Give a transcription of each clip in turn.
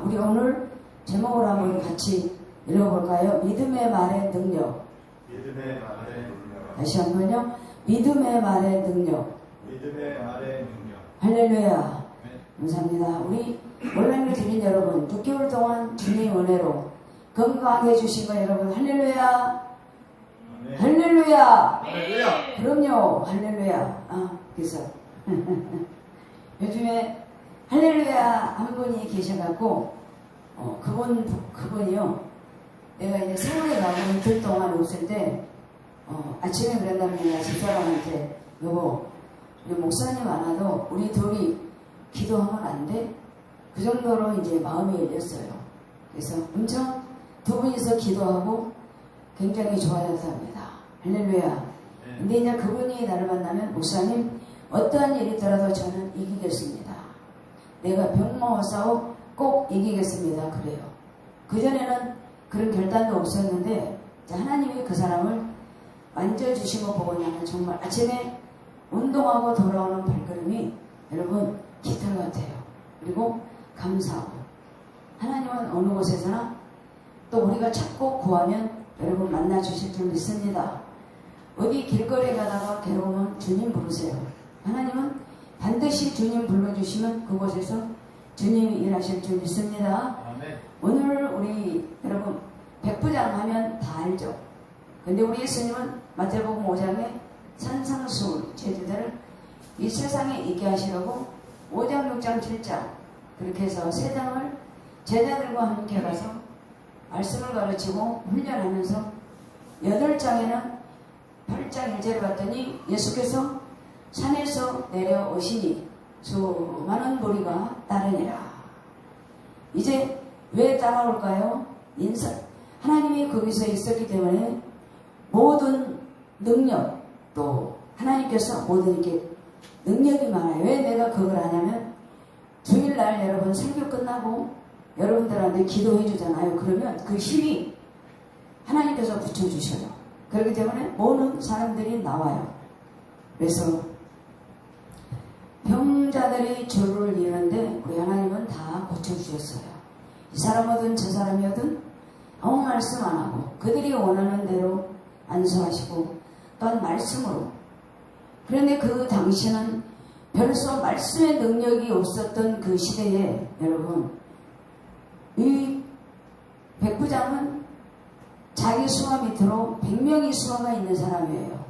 우리 오늘 제목을 한번 같이 읽어볼까요? 믿음의 말의 능력. 믿음의 말의 능력. 다시 한번요. 믿음의 말의 능력. 믿음의 말의 능력. 할렐루야. 감사합니다. 우리 온라인을 드린 여러분, 6개월 동안 주님 은혜로 건강하게 해주신 거 여러분, 할렐루야. 아멘. 할렐루야. 할렐루야. 그럼요. 할렐루야. 그래서 요즘에 할렐루야 한 분이 계셔갖고 그분이요. 내가 이제 서울에 나가고 이틀 동안 없을 때 아침에 그런다면 내가 집사람한테 여보, 우리 목사님 안 와도 우리 둘이 기도하면 안 돼? 그 정도로 이제 마음이 열렸어요. 그래서 엄청 두 분이서 기도하고 굉장히 좋아졌답니다. 할렐루야. 근데 이제 그분이 나를 만나면 목사님 어떠한 일이 있더라도 저는 이기겠습니다. 내가 병마와 싸워 꼭 이기겠습니다. 그래요. 그전에는 그런 결단도 없었는데 하나님이 그 사람을 만져주신 거 보고 나면 정말 아침에 운동하고 돌아오는 발걸음이 여러분 깃털 같아요. 그리고 감사하고 하나님은 어느 곳에서나 또 우리가 찾고 구하면 여러분 만나주실 줄 믿습니다. 어디 길거리에 가다가 괴로우면 주님 부르세요. 하나님은 반드시 주님 불러주시면 그곳에서 주님이 일하실 줄 믿습니다. 아멘. 오늘 우리 여러분 백부장 하면 다 알죠. 근데 우리 예수님은 마태복음 5장에 산상수훈 제자들을 이 세상에 있게 하시려고 5장, 6장, 7장 그렇게 해서 세 장을 제자들과 함께 가서 말씀을 가르치고 훈련하면서 8장에는 8장 1절을 봤더니 예수께서 산에서 내려오시니 수많은 무리가 따르니라. 이제 왜 따라올까요? 하나님이 거기서 있었기 때문에 모든 능력 또 하나님께서 모든 게 능력이 많아요. 왜 내가 그걸 하냐면 주일날 여러분 설교 끝나고 여러분들한테 기도해 주잖아요. 그러면 그 힘이 하나님께서 붙여주셔요. 그렇기 때문에 모든 사람들이 나와요. 그래서 병자들이 줄을 이루는데 우리 하나님은 다 고쳐주셨어요. 이 사람이든 저 사람이든 아무 말씀 안 하고 그들이 원하는 대로 안수하시고 또한 말씀으로. 그런데 그 당시는 별소 말씀의 능력이 없었던 그 시대에 여러분 이 백부장은 자기 수하 밑으로 100명의 수하가 있는 사람이에요.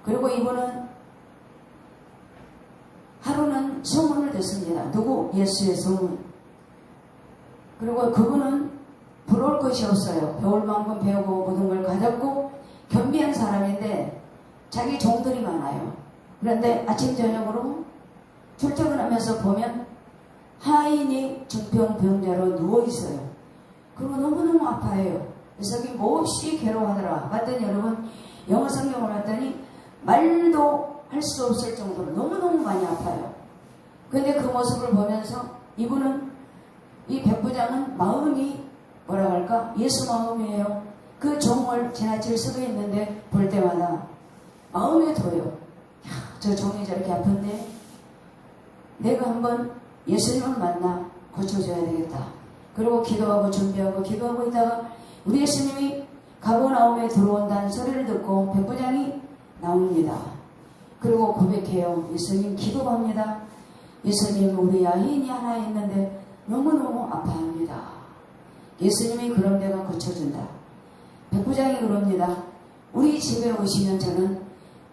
그리고 이분은 하루는 소문을 듣습니다. 누구? 예수의 소문. 그리고 그분은 부러울 것이 없어요. 배울 만큼 배우고 모든 걸 가졌고 겸비한 사람인데 자기 종들이 많아요. 그런데 아침 저녁으로 출퇴근하면서 보면 하인이 중병병자로 누워있어요. 그리고 너무너무 아파해요. 그래서 그게 몹시 괴로워하더라. 봤더니 여러분 영어 성경을 봤더니 말도 할 수 없을 정도로 너무너무 많이 아파요. 그런데 그 모습을 보면서 이분은 이 백부장은 마음이 뭐라고 할까? 예수 마음이에요. 그 종을 지나칠 수도 있는데 볼 때마다 마음에 둬요. 야, 저 종이 저렇게 아픈데 내가 한번 예수님을 만나 고쳐줘야 되겠다. 그리고 기도하고 준비하고 기도하고 있다가 우리 예수님이 가버나움에 들어온다는 소리를 듣고 백부장이 나옵니다. 그리고 고백해요. 예수님 기도합니다. 예수님 우리 아이인이 하나 있는데 너무너무 아파합니다. 예수님이 그런 데가 고쳐준다. 백부장이 그럽니다. 우리 집에 오시면 저는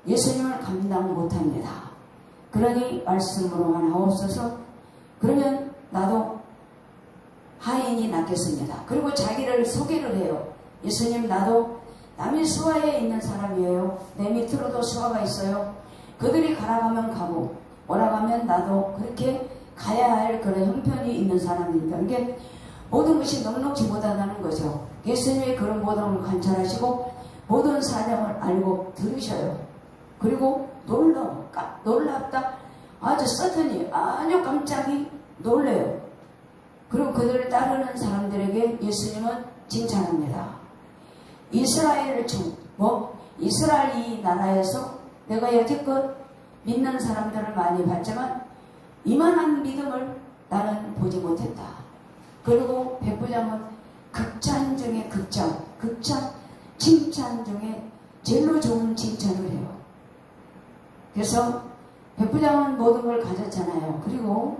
예수님을 감당 못합니다. 그러니 말씀으로만 하옵소서. 그러면 나도 하인이 낫겠습니다. 그리고 자기를 소개를 해요. 예수님 나도 남의 수하에 있는 사람이에요. 내 밑으로도 수하가 있어요. 그들이 가라가면 가고 오라가면 나도 그렇게 가야 할 그런 형편이 있는 사람입니다. 이게 모든 것이 넉넉지 못하다는 거죠. 예수님이 그런 모든 걸 관찰하시고 모든 사정을 알고 들으셔요. 그리고 놀랍다. 아주 서든이 아주 깜짝이 놀래요. 그리고 그들을 따르는 사람들에게 예수님은 칭찬합니다. 이스라엘 이스라엘 이 나라에서 내가 여태껏 믿는 사람들을 많이 봤지만 이만한 믿음을 나는 보지 못했다. 그리고 백부장은 극찬 중에 극찬, 칭찬 중에 제일로 좋은 칭찬을 해요. 그래서 백부장은 모든 걸 가졌잖아요. 그리고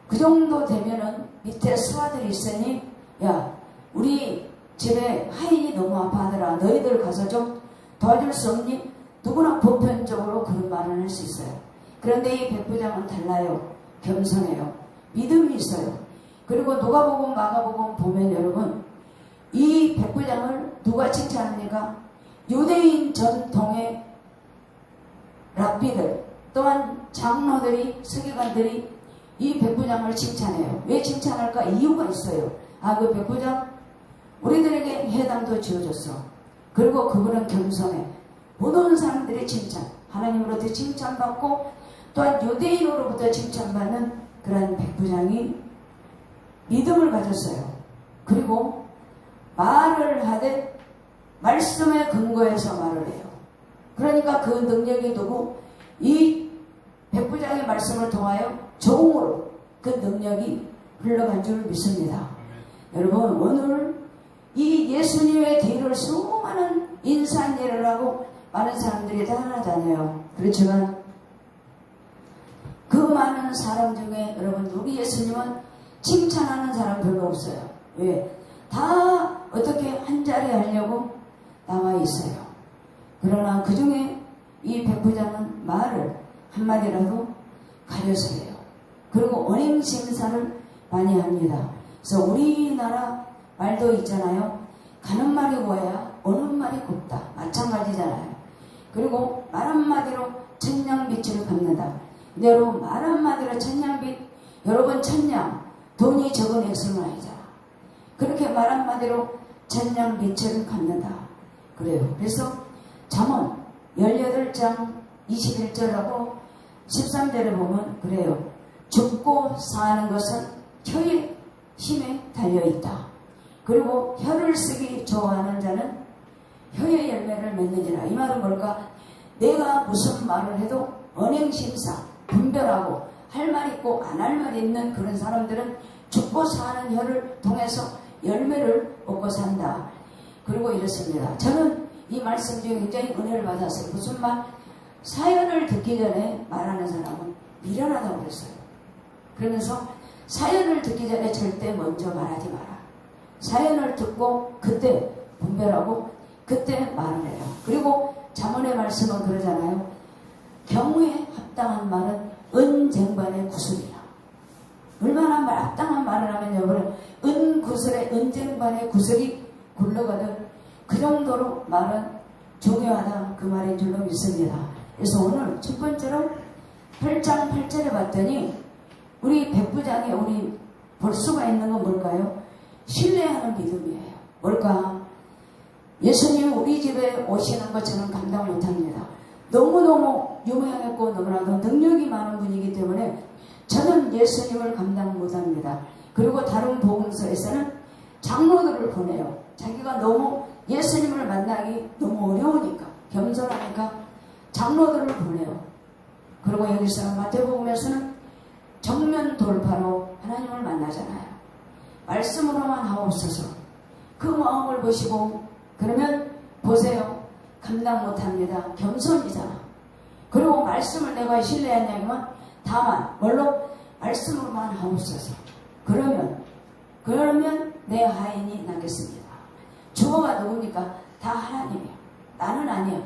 그 정도 되면은 밑에 수하들이 있으니, 야, 우리 집에 하인이 너무 아파하더라. 너희들 가서 좀 도와줄 수 없니? 누구나 보편적으로 그런 말을 할 수 있어요. 그런데 이 백부장은 달라요. 겸손해요. 믿음이 있어요. 그리고 누가복음, 마가복음 보면 여러분, 이 백부장을 누가 칭찬합니까? 유대인 전통의 랍비들, 또한 장로들이, 서기관들이 이 백부장을 칭찬해요. 왜 칭찬할까? 이유가 있어요. 아, 그 백부장 우리들에게 회당도 지어줬어. 그리고 그분은 겸손해. 모든 사람들이 칭찬, 하나님으로부터 칭찬받고 또한 유대인으로부터 칭찬받는 그런 백부장이 믿음을 가졌어요. 그리고 말을 하되 말씀에 근거해서 말을 해요. 그러니까 그 능력이 누구? 이 백부장의 말씀을 통하여 종으로 그 능력이 흘러간 줄 믿습니다. 여러분, 오늘 이 예수님의 뒤를 수많은 인산 일을 하고 많은 사람들이 따라다녀요. 그렇지만 그 많은 사람 중에 여러분, 우리 예수님은 칭찬하는 사람 별로 없어요. 왜? 다 어떻게 한 자리 하려고 나와 있어요. 그러나 그 중에 이 백부장은 말을 한마디라도 가려서 해요. 그리고 언행심사를 많이 합니다. 그래서 우리나라 말도 있잖아요. 가는 말이 고야 오는 말이 곱다. 마찬가지잖아요. 그리고 말 한마디로 천냥빚을 갚는다. 근데 여러분, 말 한마디로 천냥빚, 여러분 천냥, 돈이 적은 액수는 아니잖아. 그렇게 말 한마디로 천냥빚을 갚는다. 그래요. 그래서 잠언 18장 21절하고 13절에 보면 그래요. 죽고 사는 것은 혀의 힘에 달려있다. 그리고 혀를 쓰기 좋아하는 자는 혀의 열매를 맺느니라. 이 말은 뭘까? 내가 무슨 말을 해도 언행심사, 분별하고 할 말 있고 안 할 말 있는 그런 사람들은 죽고 사는 혀를 통해서 열매를 얻고 산다. 그리고 이렇습니다. 저는 이 말씀 중에 굉장히 은혜를 받았어요. 무슨 말? 사연을 듣기 전에 말하는 사람은 미련하다고 그랬어요. 그러면서 사연을 듣기 전에 절대 먼저 말하지 마라. 사연을 듣고 그때 분별하고 그때 말을 해요. 그리고 잠언의 말씀은 그러잖아요. 경우에 합당한 말은 은쟁반의 구슬이라. 얼마나 합당한 말을 하면 여러분, 은구슬에 은쟁반의 구슬이 굴러가듯 그 정도로 말은 중요하다, 그 말인 줄로 믿습니다. 그래서 오늘 첫 번째로 8장 8절에 봤더니 우리 백부장에 우리 볼 수가 있는 건 뭘까요? 신뢰하는 믿음이에요. 뭘까? 예수님 우리 집에 오시는 것처럼 감당 못합니다. 너무너무 유명했고 너무나도 능력이 많은 분이기 때문에 저는 예수님을 감당 못합니다. 그리고 다른 복음서에서는 장로들을 보내요. 자기가 너무 예수님을 만나기 너무 어려우니까, 겸손하니까 장로들을 보내요. 그리고 여기서 마태복음에서는 정면 돌파로 하나님을 만나잖아요. 말씀으로만 하옵소서. 그 마음을 보시고, 그러면 보세요. 감당 못합니다. 겸손이잖아. 그리고 말씀을 내가 신뢰하냐면 다만 뭘로? 말씀으로만 하옵소서. 그러면 내 하인이 나겠습니다. 주어가 누굽니까? 다 하나님이야. 나는 아니야.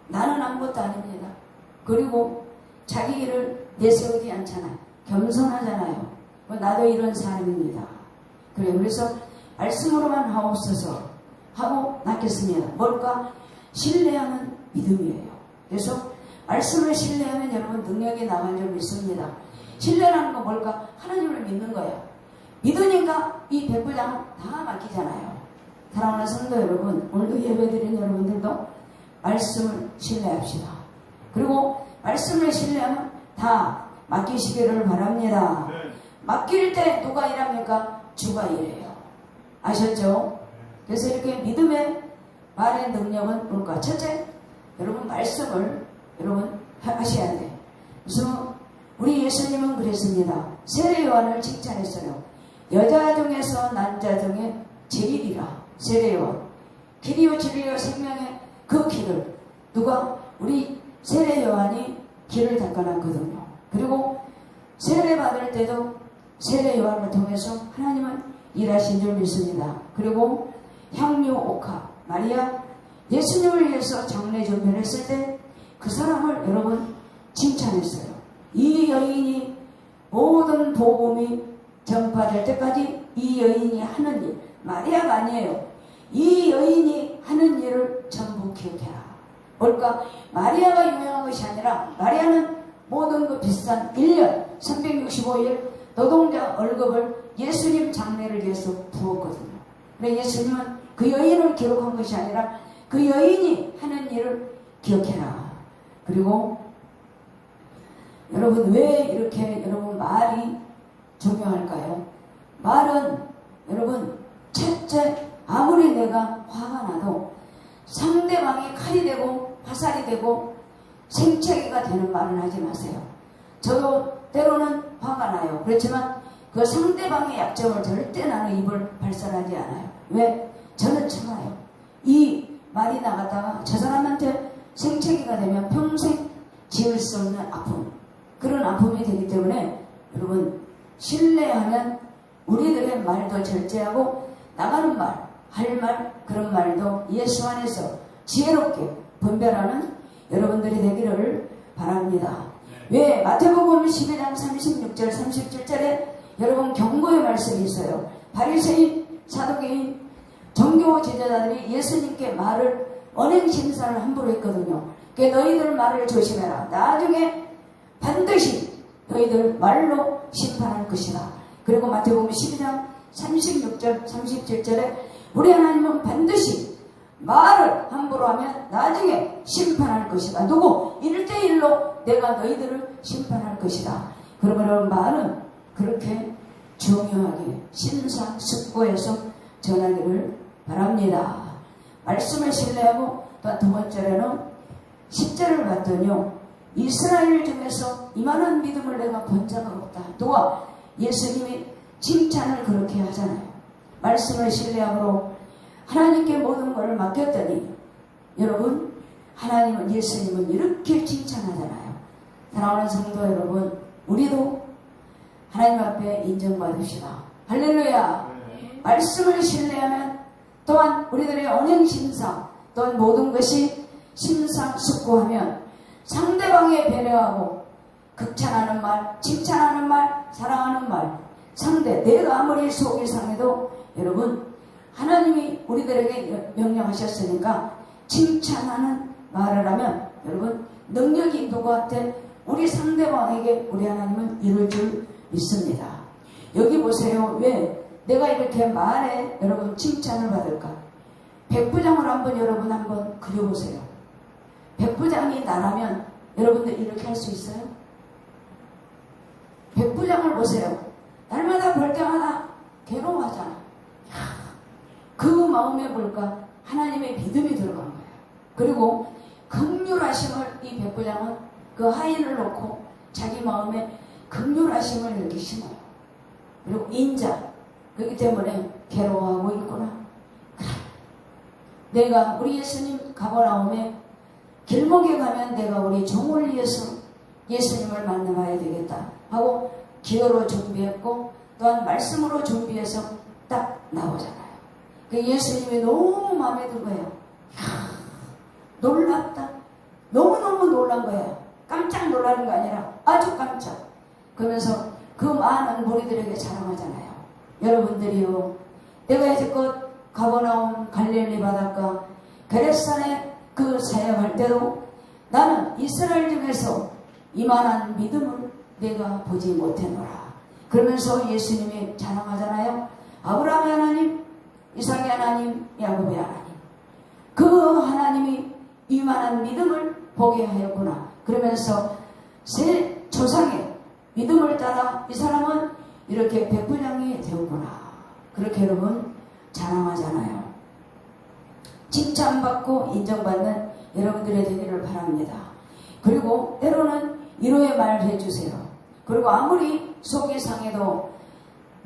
나는 아무것도 아닙니다. 그리고 자기 일을 내세우지 않잖아요. 겸손하잖아요. 나도 이런 사람입니다. 그래요. 그래서 말씀으로만 하옵소서 하고 낫겠습니다. 뭘까? 신뢰하는 믿음이에요. 그래서 말씀을 신뢰하면 여러분 능력이 나갈 줄 믿습니다. 신뢰라는 건 뭘까? 하나님을 믿는 거예요. 믿으니까 이 백부장은 다 맡기잖아요. 사랑하는 성도 여러분, 오늘도 예배드린 여러분들도 말씀을 신뢰합시다. 그리고 말씀을 신뢰하면 다 맡기시기를 바랍니다. 맡길 때 누가 일합니까? 주가 일해요. 아셨죠? 그래서 이렇게 믿음의 말의 능력은 뭘까? 첫째, 여러분 말씀을 여러분 하셔야 돼요. 그래서 우리 예수님은 그랬습니다. 세례 요한을 칭찬했어요. 여자 중에서 난자 중에 제일이라. 세례요한. 길이요 진리요 생명의 그 길을 누가? 우리 세례요한이 길을 닦아놨거든요. 그리고 세례 받을 때도 세례요한을 통해서 하나님은 일하신 줄 믿습니다. 그리고 향유 옥합 마리아 예수님을 위해서 장례 준비를 했을 때 그 사람을 여러분 칭찬했어요. 이 여인이 모든 복음이 전파될 때까지 이 여인이 하는 일, 마리아가 아니에요. 이 여인이 하는 일을 전부 기억해라. 뭘까? 마리아가 유명한 것이 아니라 마리아는 모든 그 비싼 1년 365일 노동자 월급을 예수님 장례를 위해서 부었거든요. 그런데 예수님은 그 여인을 기록한 것이 아니라 그 여인이 하는 일을 기억해라. 그리고 여러분 왜 이렇게 여러분 말이 중요할까요? 말은 여러분 첫째 아무리 내가 화가 나도 상대방이 칼이 되고 화살이 되고 생채기가 되는 말은 하지 마세요. 저도 때로는 화가 나요. 그렇지만 그 상대방의 약점을 절대 나는 입을 발설하지 않아요. 왜? 저는 참아요. 이 말이 나갔다가 저 사람한테 생채기가 되면 평생 지을 수 없는 아픔, 그런 아픔이 되기 때문에 여러분 신뢰하면 우리들의 말도 절제하고 나가는 말, 할 말, 그런 말도 예수 안에서 지혜롭게 분별하는 여러분들이 되기를 바랍니다. 왜? 마태복음 12장 36절 37절에 여러분 경고의 말씀이 있어요. 바리새인, 사두개인, 종교 지도자들이 예수님께 말을 언행 심사를 함부로 했거든요. 그러니까 너희들 말을 조심해라. 나중에 반드시 너희들 말로 심판할 것이다. 그리고 마태복음 12장 36절 37절에 우리 하나님은 반드시 말을 함부로 하면 나중에 심판할 것이다. 누구? 1대1로 내가 너희들을 심판할 것이다. 그러면 말은 그렇게 중요하게 심사숙고해서 전하기를 바랍니다. 말씀을 신뢰하고 또 두 번째로는 10절을 봤더니요. 이스라엘 중에서 이만한 믿음을 내가 본 자가 없다. 또한 예수님이 칭찬을 그렇게 하잖아요. 말씀을 신뢰함으로 하나님께 모든 것을 맡겼더니 여러분 하나님은 예수님은 이렇게 칭찬하잖아요. 사랑하는 성도 여러분 우리도 하나님 앞에 인정받읍시다. 할렐루야. 말씀을 신뢰하면 또한 우리들의 언행심사 또한 모든 것이 심사숙고하면 상대방에 배려하고 극찬하는 말, 칭찬하는 말, 사랑하는 말 상대 내가 아무리 속이 상해도 여러분 하나님이 우리들에게 명령하셨으니까 칭찬하는 말을 하면 여러분 능력이 누구한테 우리 상대방에게 우리 하나님은 이룰 줄 믿습니다. 여기 보세요. 왜 내가 이렇게 말에 여러분 칭찬을 받을까? 백부장을 한번 여러분 한번 그려보세요. 백부장이 나라면 여러분들 이렇게 할 수 있어요? 백부장을 보세요. 날마다 볼 때마다 괴로워하잖아. 그 마음에 뭘까? 하나님의 믿음이 들어간 거예요. 그리고 긍휼하심을 이 백부장은 그 하인을 놓고 자기 마음에 긍휼하심을 이렇게 심어요. 그리고 인자 그렇기 때문에 괴로워하고 있구나. 내가 우리 예수님 가버나움에 길목에 가면 내가 우리 종을 위해서 예수님을 만나봐야 되겠다 하고 기도로 준비했고 또한 말씀으로 준비해서 딱 나오잖아요. 그 예수님이 너무 마음에 든 거예요. 놀랍다. 너무너무 놀란 거예요. 깜짝 놀라는 거 아니라 아주 깜짝. 그러면서 그 많은 무리들에게 자랑하잖아요. 여러분들이요. 내가 이제껏 가버나움 갈릴리 바닷가 게렛산에 그 사역할 때도 나는 이스라엘 중에서 이만한 믿음을 내가 보지 못했노라. 그러면서 예수님이 자랑하잖아요. 아브라함의 하나님, 이삭의 하나님, 야곱의 하나님. 그 하나님이 이만한 믿음을 보게 하였구나. 그러면서 새 조상의 믿음을 따라 이 사람은 이렇게 백부장이 되었구나. 그렇게 여러분 자랑하잖아요. 칭찬받고 인정받는 여러분들이 되기를 바랍니다. 그리고 때로는 위로의 말 해주세요. 그리고 아무리 속이 상해도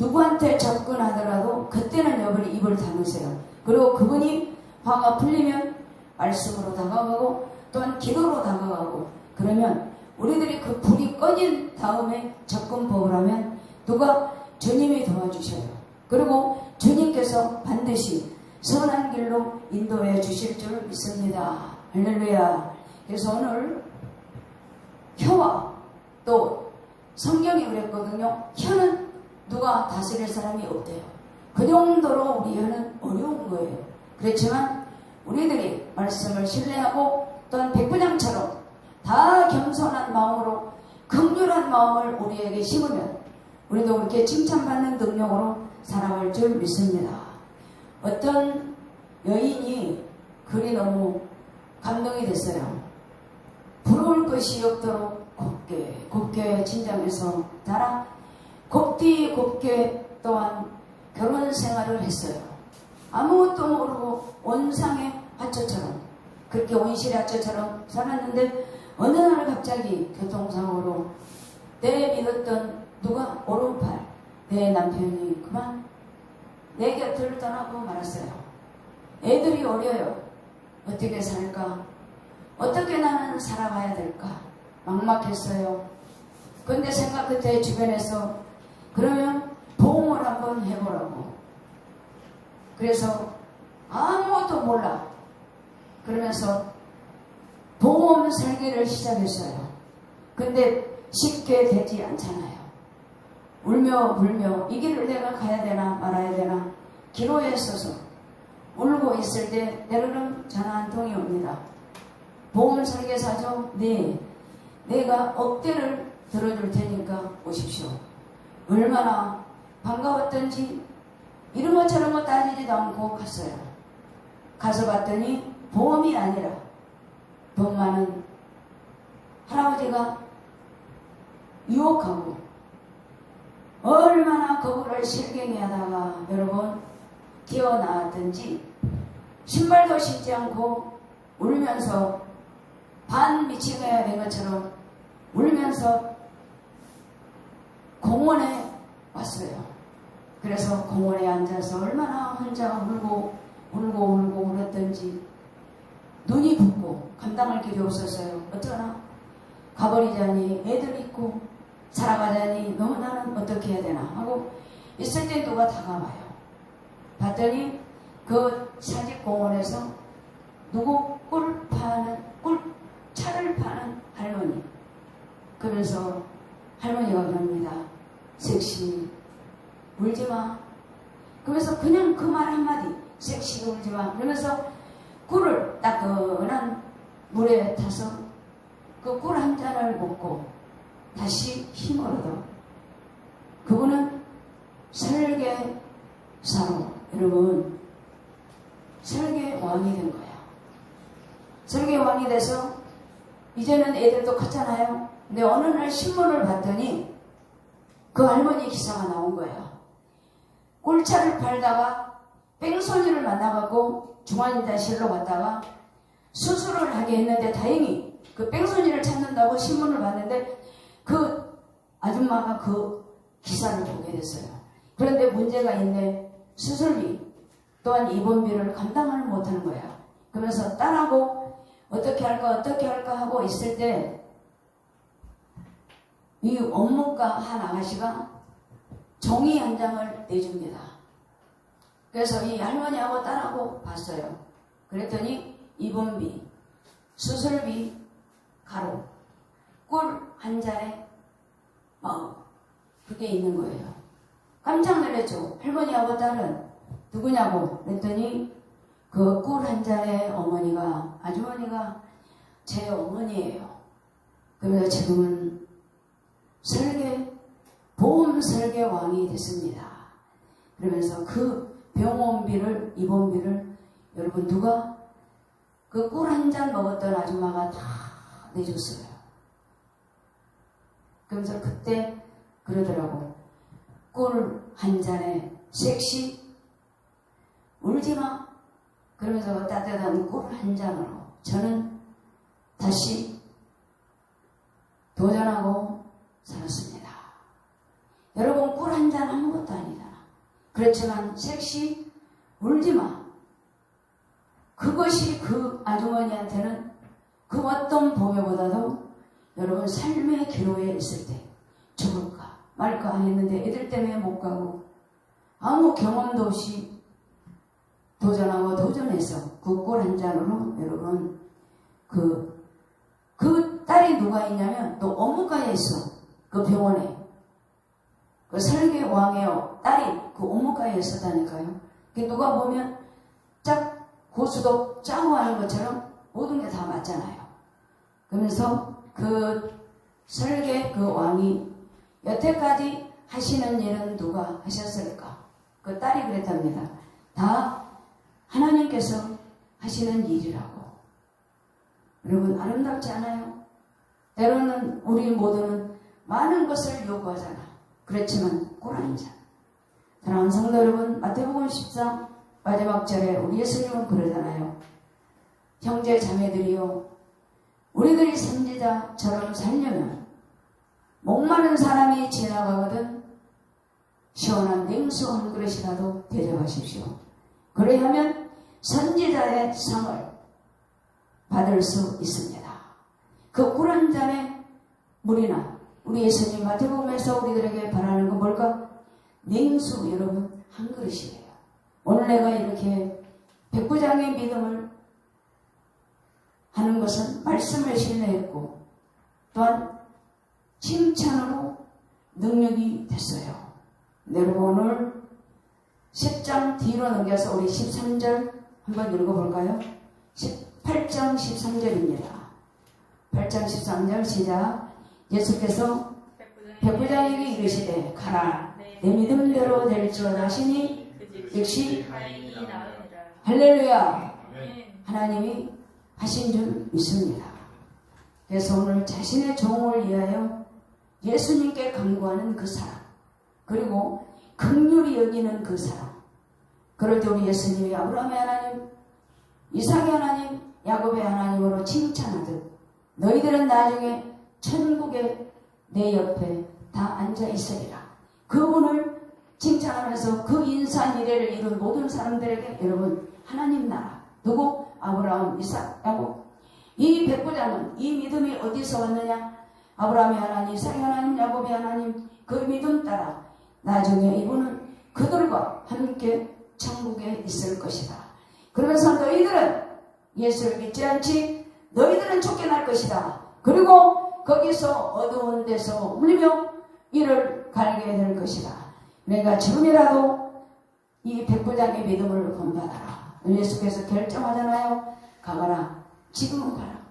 누구한테 접근하더라도 그때는 여러분이 입을 다무세요. 그리고 그분이 화가 풀리면 말씀으로 다가가고 또한 기도로 다가가고, 그러면 우리들이 그 불이 꺼진 다음에 접근법을 하면 누가? 주님이 도와주셔요. 그리고 주님께서 반드시 선한 길로 인도해 주실 줄 믿습니다. 할렐루야. 그래서 오늘 혀와 또 성경이 그랬거든요. 혀는 누가 다스릴 사람이 없대요. 그 정도로 우리 혀는 어려운 거예요. 그렇지만 우리들이 말씀을 신뢰하고 또한 백부장처럼 다 겸손한 마음으로 긍휼한 마음을 우리에게 심으면 우리도 그렇게 칭찬받는 능력으로 살아갈 줄 믿습니다. 어떤 여인이 글이 너무 감동이 됐어요. 부러울 것이 없도록 곱게 진정해서 따라 곱게 또한 결혼 생활을 했어요. 아무것도 모르고 온상의 화초처럼, 그렇게 온실의 화초처럼 살았는데 어느 날 갑자기 교통사고로 내 믿었던 누가? 오른팔, 내 남편이 그만 내 곁을 떠나고 말았어요. 애들이 어려요. 어떻게 살까? 어떻게 나는 살아가야 될까? 막막했어요. 근데 생각 끝에 주변에서 그러면 보험을 한번 해보라고. 그래서 아무것도 몰라. 그러면서 보험 설계를 시작했어요. 근데 쉽게 되지 않잖아요. 울며 불며 이 길을 내가 가야 되나 말아야 되나 기로에 서서 울고 있을 때 때로는 전화 한 통이 옵니다. 보험 설계사죠? 네. 내가 억대를 들어줄 테니까 오십시오. 얼마나 반가웠던지 이런 것 저런 거 따지지도 않고 갔어요. 가서 봤더니 보험이 아니라 돈 많은 할아버지가 유혹하고 얼마나 거부를 실갱이 하다가 여러분 튀어나왔던지 신발도 신지 않고 울면서 반 미친애야 된 것처럼 울면서 공원에 왔어요. 그래서 공원에 앉아서 얼마나 혼자 울고 울었던지 눈이 붓고 감당할 길이 없었어요. 어쩌나 가버리자니 애들 있고 살아가자니 너무 나는 어떻게 해야 되나 하고 있을 때 누가 다가와요. 봤더니 그 사직공원에서 누구 차를 파는 할머니. 그러면서 할머니가 그럽니다. 섹시 울지마. 그러면서 그냥 그 말 한마디, 섹시 울지마. 그러면서 꿀을 따끈한 물에 타서 그 꿀 한 잔을 먹고 다시 힘을 얻어. 그분은 설계사로, 여러분, 설계왕이 된 거야. 설계왕이 돼서 이제는 애들도 컸잖아요. 근데 어느 날 신문을 봤더니 그 할머니 기사가 나온 거예요. 꿀차를 팔다가 뺑소니를 만나갖고 중환자실로 갔다가 수술을 하게 했는데 다행히 그 뺑소니를 찾는다고 신문을 봤는데 그 아줌마가 그 기사를 보게 됐어요. 그런데 문제가 있네. 수술비 또한 입원비를 감당을 못하는 거야. 그러면서 딸하고 어떻게 할까 하고 있을 때 이 업무가 한 아가씨가 종이 한 장을 내줍니다. 그래서 이 할머니하고 딸하고 봤어요. 그랬더니 입원비, 수술비, 가루, 꿀 한 잔에 그게 있는 거예요. 깜짝 놀랐죠. 할머니하고 딸은 누구냐고 그랬더니 그 꿀 한 잔의 아주머니가 제 어머니예요. 그래서 지금은 보험 설계 왕이 됐습니다. 그러면서 그 병원비를, 입원비를 여러분 누가 그 꿀 한 잔 먹었던 아줌마가 다 내줬어요. 그러면서 그때 그러더라고. 꿀 한 잔에 섹시 울지마. 그러면서 따뜻한 꿀 한 잔으로 저는 다시 도전하고 살았습니다. 여러분 꿀 한 잔 아무것도 아니잖아. 그렇지만 섹시 울지마. 그것이 그 아주머니한테는 그 어떤 보배보다도 여러분 삶의 기로에 있을 때 죽을까 말까 했는데 애들 때문에 못 가고 아무 경험도 없이 도전하고 도전해서 그 꿀 한 잔으로 여러분 그 딸이 누가 있냐면 또 업무가에 있어. 그 병원에 그 설계 왕의 딸이 그 업무가에 있었다니까요. 누가 보면 짝 고수도 짜고 하는 것처럼 모든 게 다 맞잖아요. 그러면서 그 설계 그 왕이 여태까지 하시는 일은 누가 하셨을까? 그 딸이 그랬답니다. 다 하나님께서 하시는 일이라고. 여러분 아름답지 않아요? 때로는 우리 모두는 많은 것을 요구하잖아. 그렇지만 꿀 한 잔. 사랑하는 성도 여러분, 마태복음 14 마지막 절에 우리 예수님은 그러잖아요. 형제 자매들이요, 우리들이 선지자처럼 살려면 목마른 사람이 지나가거든 시원한 냉수 한 그릇이라도 대접하십시오. 그래야면 선지자의 상을 받을 수 있습니다. 그 꿀 한 잔의 물이나 우리 예수님 마태복음에서 우리들에게 바라는 건 뭘까? 냉수 여러분 한 그릇이에요. 오늘 내가 이렇게 백부장의 믿음을 하는 것은 말씀을 신뢰했고 또한 칭찬으로 능력이 됐어요. 여러분 오늘 10장 뒤로 넘겨서 우리 13절 한번 읽어볼까요? 8장 13절입니다. 8장 13절 시작. 예수께서 백부장에게 이르시되 가라 내 믿음대로 될 줄 아시니 역시 할렐루야. 하나님이 하신 줄 믿습니다. 그래서 오늘 자신의 종을 위하여 예수님께 간구하는 그 사람, 그리고 긍휼히 여기는 그 사람. 그럴 때 우리 예수님이 아브라함의 하나님, 이삭의 하나님, 야곱의 하나님으로 칭찬하듯 너희들은 나중에 천국에 내 옆에 다 앉아 있으리라. 그분을 칭찬하면서 그 인사 미래를 이룬 모든 사람들에게 여러분 하나님 나라 누구? 아브라함, 이삭, 야곱. 이 백부장은 이 믿음이 어디서 왔느냐? 아브라함의 하나님, 이삭의 하나님, 야곱의 하나님 그 믿음 따라 나중에 이분은 그들과 함께 천국에 있을 것이다. 그러면서 너희들은 예수를 믿지 않지? 너희들은 쫓겨날 것이다. 그리고 거기서 어두운 데서 울며 이를 갈게 될 것이다. 내가 지금이라도 이 백부장의 믿음을 본받아라. 예수께서 결정하잖아요. 가거라. 지금은 가라.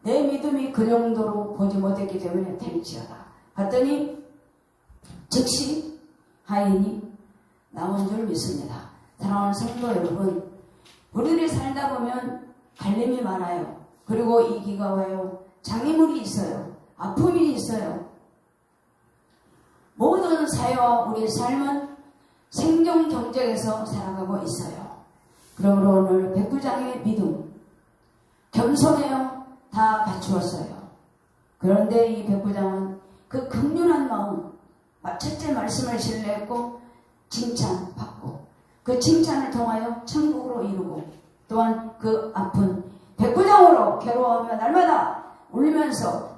내 믿음이 그 정도로 보지 못했기 때문에 될지어다. 봤더니 즉시 하인이 나온 줄 믿습니다. 사랑하는 성도 여러분, 우리들이 살다 보면 갈림이 많아요. 그리고 이기가 와요. 장애물이 있어요. 아픔이 있어요. 모든 사회와 우리의 삶은 생존 경쟁에서 살아가고 있어요. 그러므로 오늘 백부장의 믿음, 겸손해요. 다 갖추었어요. 그런데 이 백부장은 그 긍휼한 마음, 첫째 말씀을 신뢰했고 칭찬받고 그 칭찬을 통하여 천국으로 이루고 또한 그 아픈 백부장으로 괴로워하며 날마다 울면서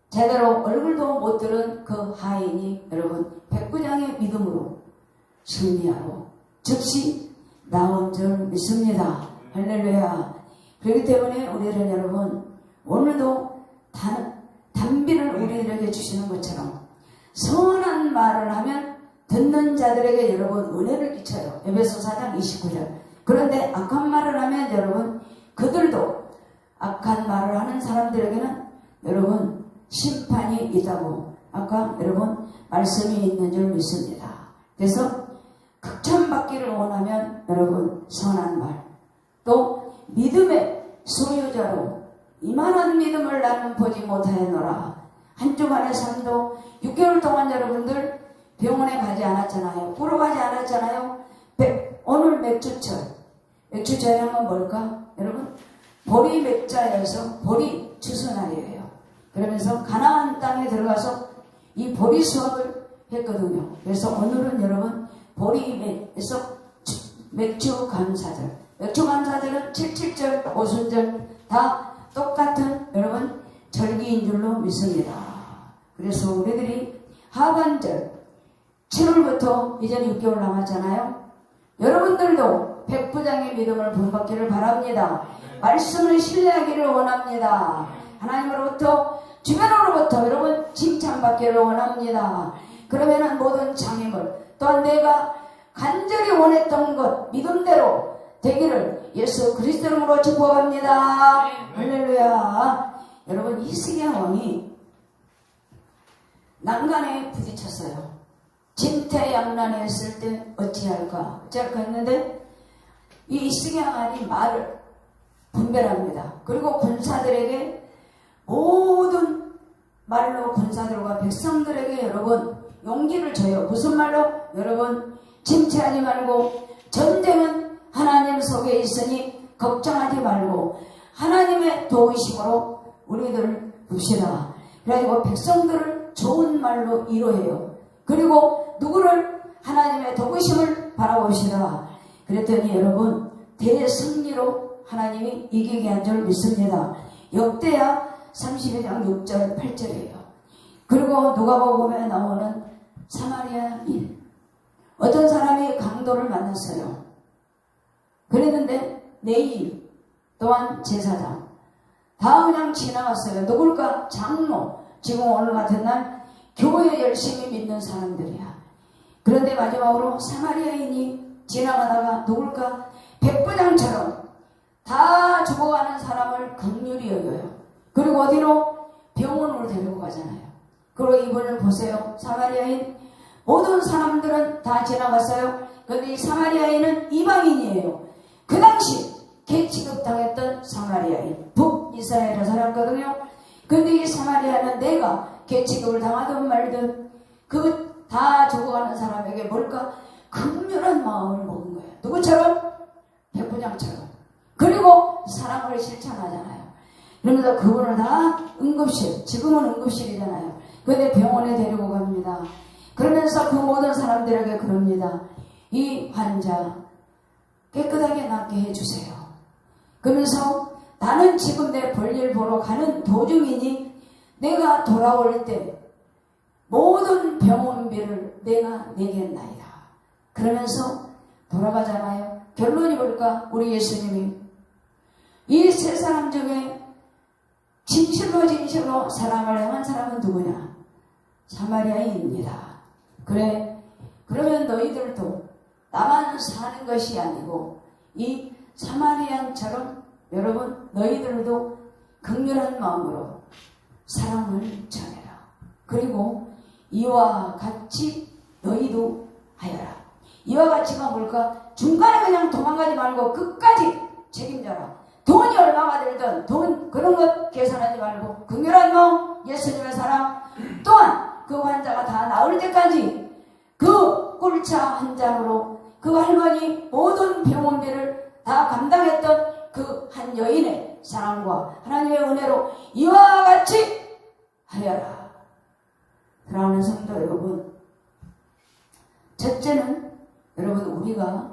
제대로 얼굴도 못 들은 그 하인이 여러분 백부장의 믿음으로 승리하고 즉시 나온 줄 믿습니다. 할렐루야. 그렇기 때문에 우리는 여러분 오늘도 단비를 우리들에게 주시는 것처럼 선한 말을 하면 듣는 자들에게 여러분 은혜를 끼쳐요. 에베소 4장 29절. 그런데 악한 말을 하면 여러분 그들도 악한 말을 하는 사람들에게는 여러분 심판이 있다고 아까 여러분 말씀이 있는 줄 믿습니다. 그래서 극찬받기를 원하면 여러분 선한 말, 또 믿음의 소유자로 이만한 믿음을 나는 보지 못하였노라. 한 주간의 삶도 6개월 동안 여러분들 병원에 가지 않았잖아요. 보러 가지 않았잖아요. 오늘 맥주철. 맥주철이란 건 뭘까? 여러분 보리 맥자여서 보리 추수날이에요. 그러면서 가나안 땅에 들어가서 이 보리 수확을 했거든요. 그래서 오늘은 여러분 보리에서 맥주 감사절. 맥주 감사절은 77절, 오순절 다 똑같은 여러분 절기인 줄로 믿습니다. 그래서 우리들이 하반절 7월부터 이제 6개월 남았잖아요. 여러분들도 백부장의 믿음을 본받기를 바랍니다. 말씀을 신뢰하기를 원합니다. 하나님으로부터 주변으로부터 여러분 칭찬받기를 원합니다. 그러면은 모든 장애물 또한 내가 간절히 원했던 것 믿음대로 되기를 예수 그리스도로 축복합니다. 할렐루야. 여러분 히스기야 왕이 난간에 부딪혔어요. 진퇴양난에 했을 때 어찌할까 했는데 이 히스기야 왕이 말을 분별합니다. 그리고 군사들에게 모든 말로 군사들과 백성들에게 여러분 용기를 줘요. 무슨 말로? 여러분 침체하지 말고 전쟁은 하나님 속에 있으니 걱정하지 말고 하나님의 도우심으로 우리들을 부시라. 그래가지고 백성들을 좋은 말로 위로해요. 그리고 누구를? 하나님의 도우심을 바라보시라. 그랬더니 여러분 대승리로 하나님이 이기게 한 줄 믿습니다. 역대하 32장 6절 8절이에요. 그리고 누가복음에 나오는 사마리아인 어떤 사람이 강도를 만났어요. 그랬는데 내일 또한 제사장 다 그냥 지나갔어요. 누굴까? 장로. 지금 오늘 같은 날 교회 열심히 믿는 사람들이야. 그런데 마지막으로 사마리아인이 지나가다가 누굴까? 백부장처럼 다 죽어가는 사람을 긍휼히 여겨요. 그리고 어디로? 병원으로 데리고 가잖아요. 그리고 이분을 보세요. 사마리아인 모든 사람들은 다 지나갔어요. 그런데 이 사마리아인은 이방인이에요. 그 당시 개취급당했던 사마리아인 북이스라엘에 살았거든요. 근데 이 사마리아는 내가 개취급을 당하든 말든 그 다 죽어가는 사람에게 뭘까? 긍휼한 마음을 먹은 거예요. 누구처럼? 백부장처럼. 그리고 사랑을 실천하잖아요. 그러면서 그분을 다 응급실, 지금은 응급실이잖아요. 근데 병원에 데리고 갑니다. 그러면서 그 모든 사람들에게 그럽니다. 이 환자 깨끗하게 낫게 해주세요. 그러면서 나는 지금 내 볼일 보러 가는 도중이니 내가 돌아올 때 모든 병원비를 내가 내겠나이다. 그러면서 돌아가잖아요. 결론이 뭘까? 우리 예수님이 이 세 사람 중에 진실로 사랑을 행한 사람은 누구냐? 사마리아인입니다. 그래, 그러면 너희들도 나만 사는 것이 아니고 이 사마리아인처럼 여러분 너희들도 긍휼한 마음으로 사랑을 전해라. 그리고 이와 같이 너희도 하여라. 이와 같이가 뭘까? 중간에 그냥 도망가지 말고 끝까지 책임져라. 돈이 얼마가 들든 돈 그런 것 계산하지 말고 긍휼한 마음, 예수님의 사랑, 또한 그 환자가 다 나을 때까지 그 꿀차 한 잔으로 그 할머니 모든 병원비를 다 감당했던 그 한 여인의 사랑과 하나님의 은혜로 이와 같이 하여라. 사랑하는 성도 여러분, 첫째는 여러분 우리가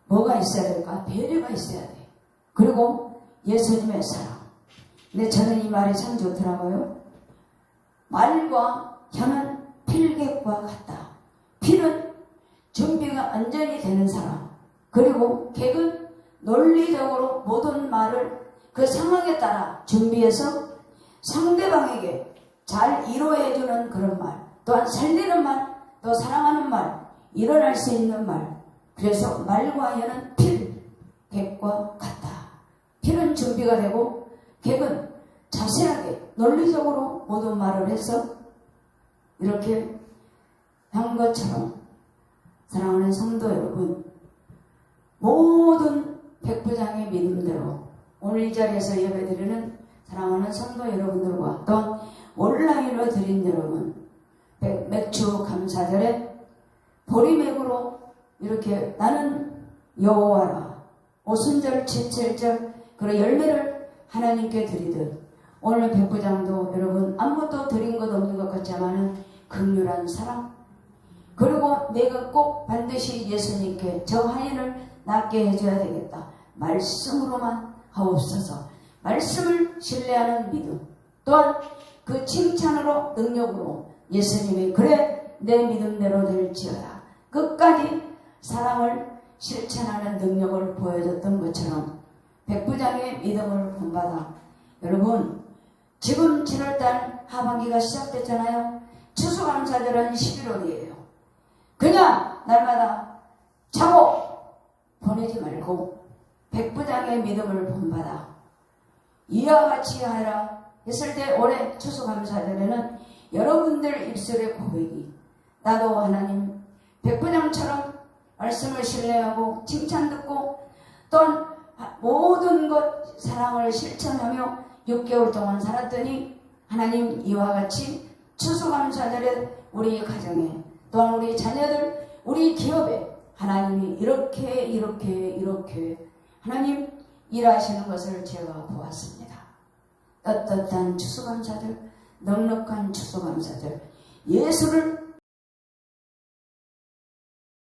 뭐가 있어야 될까? 배려가 있어야 돼. 그리고 예수님의 사랑. 근데 저는 이 말이 참 좋더라고요. 말과 혀는 필객과 같다. 필은 준비가 완전히 되는 사람, 그리고 객은 논리적으로 모든 말을 그 상황에 따라 준비해서 상대방에게 잘 이루어해주는 그런 말, 또한 살리는 말, 또 사랑하는 말, 일어날 수 있는 말. 그래서 말과 혀는 필, 객과 같다. 필은 준비가 되고 객은 자세하게 논리적으로 모든 말을 해서 이렇게 한 것처럼 사랑하는 성도 여러분, 모든 백부장의 믿음대로 오늘 이 자리에서 예배드리는 사랑하는 성도 여러분들과 또 온라인으로 드린 여러분, 맥주 감사절에 보리맥으로 이렇게 나는 여호와라, 오순절 77절 그런 열매를 하나님께 드리듯 오늘 백부장도 여러분 아무것도 드린 것 없는 것 같지만은 긍휼한 사랑, 그리고 내가 꼭 반드시 예수님께 저 하인을 낫게 해줘야 되겠다. 말씀으로만 하옵소서. 말씀을 신뢰하는 믿음, 또한 그 칭찬으로 능력으로 예수님이 그래 내 믿음대로 될지어다. 끝까지 사랑을 실천하는 능력을 보여줬던 것처럼 백부장의 믿음을 본받아. 여러분, 지금 7월달 하반기가 시작됐잖아요. 추수감사절은 11월이에요. 그냥 날마다 자고 보내지 말고 백부장의 믿음을 본받아 이와 같이 하라 했을 때 올해 추수감사절에는 여러분들 입술의 고백이 나도 하나님 백부장처럼 말씀을 신뢰하고 칭찬 듣고 또한 모든 것 사랑을 실천하며 6개월 동안 살았더니 하나님 이와 같이 추수감사절에 우리 가정에 또한 우리 자녀들 우리 기업에 하나님이 이렇게 하나님 일하시는 것을 제가 보았습니다. 떳떳한 추수감사절, 넉넉한 추수감사절, 예수를